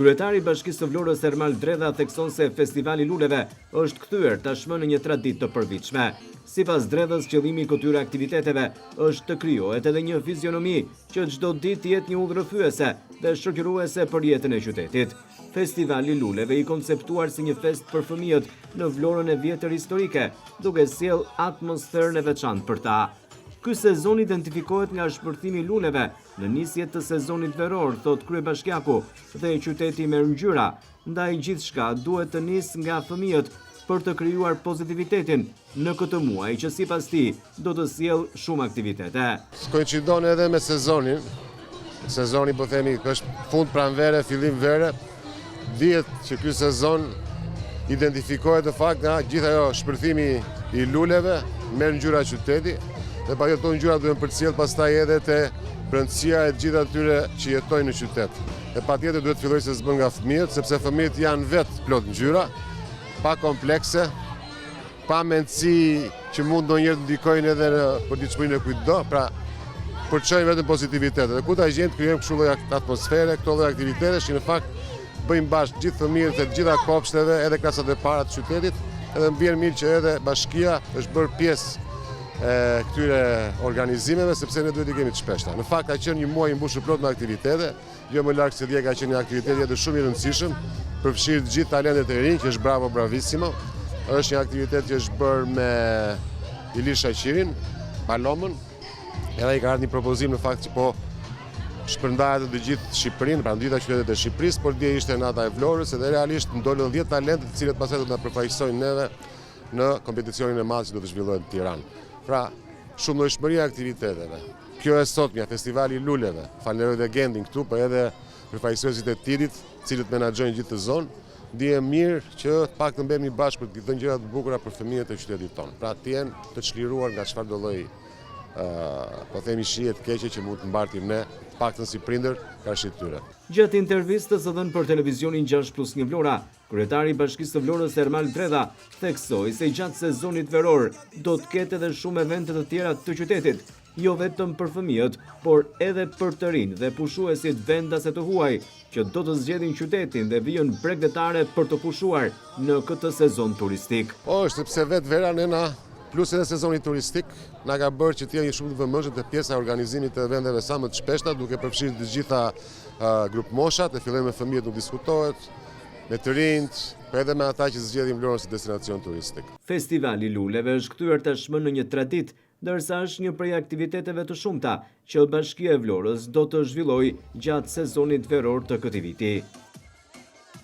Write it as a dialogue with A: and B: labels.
A: Kryetari i Bashkisë së Vlorës Ermal Dredha thekson se festivali luleve është kthyer tashmë në një traditë të përditshme. Sipas Dredhës, qëllimi i këtyre aktiviteteve është të krijohet edhe një fizionomi që çdo ditë jetë një udhërrëfyese dhe shoqëruese për jetën e qytetit. Festivali luleve i konceptuar si një fest për fëmijët në Vlorën e vjetër historike, duke sjell atmosferën e veçantë për ta. Ky sezon identifikohet nga shpërthimi i luleve në nisje të sezonit veror, thot kryebashkiaku, dhe qyteti merr ngjyra, ndaj gjithçka duhet të nisë nga fëmijët për të krijuar pozitivitetin në këtë muaj që sipas tij do të sjellë shumë aktivitete.
B: Koincidon edhe me sezonin. Sezoni po themi është fund pranvere, fillim vere. Dihet që ky sezon identifikohet në fakt nga gjithë ajo shpërthimi i luleve, merr ngjyra qyteti. Dhe pa këto ngjyra duhen përcjell pastaj edhe te brendësia e gjithë atyre që jetojnë në qytet. E patjetër duhet filloj se s'bën nga fëmijët, sepse fëmijët janë vetë plot ngjyra, pa komplekse, pa mendësi që mund ndonjëherë të ndikojnë edhe në përditshmërinë e kujtdo, pra përçojnë vetëm pozitivitetet. Dhe ku ta gjejmë krijojmë kështu lloj atmosfere, këto lloj aktivitete që në fakt bëjmë bashkë gjithë fëmijët e gjitha kopshteve, edhe klasat e para të qytetit, edhe më vjen mirë që edhe bashkia është bërë pjesë këtyre organizimeve, sepse ne duhet i kemi të shpeshta. Në fakt ka qenë një muaj i mbushur plot me aktivitete, jo më larg se dje ka qenë një aktivitet jetë shumë i rëndësishëm, përfshirë të gjithë talentet e rinj, që është bravo bravissimo. Është një aktivitet që është bërë me Ilir Shaqirin, Palomën, edhe i ka ardhur një propozim në fakt që po shpërndahet të gjithë Shqipërinë, pra në gjitha qytetet e Shqipërisë, por dje ishte nata e Vlorës dhe realisht ndolën 10 talente, të cilët pastaj do të na përfaqësojnë neve në kompeticionin e madh që do të zhvillohet në Tiranë. Pra, shumë llojshmëria e aktiviteteve. Kjo e sotmja, festivali i luleve, falenderoj dhe Gendin këtu, por edhe përfaqësuesit e TIR-it, të cilët menaxhojnë gjithë të zonë, ndihem mirë që të paktën bëhemi bashkë për të dhënë gjëra të bukura për fëmijët e qytetit tonë. Pra, të jenë të çliruar nga çfarëdo lloj po themi shije të keqe që mund të mbartim ne, të paktën si prindër, karshit tyre.
A: Gjatë intervistës së dhënë për televizionin 6+1 Vlora, kryetari i Bashkisë së Vlorës Ermal Dredha theksoi se gjatë sezonit veror do të ketë edhe shumë evente të tjera të qytetit, jo vetëm për fëmijët, por edhe për të rinj dhe pushuesit vendase të huaj, që do të zgjedhin qytetin dhe vijën bregdetare për të pushuar në këtë sezon turistik.
B: Po, sepse vetë vera nëna plus edhe sezoni turistik na ka bërë që të jemi shumë të vëmendshëm te pjesa e organizimit të eventeve sa më të shpeshta, duke përfshirë të gjitha grup moshat, e fillojmë me fëmijët, nuk diskutohet, me të rinjt, por edhe me ata që zgjedhin Vlorën si destinacion turistik.
A: Festivali luleve është kthyer tashmë në një traditë, ndërsa është një prej aktiviteteve të shumta që Bashkia e Vlorës do të zhvillojë gjatë sezonit veror të këtij viti.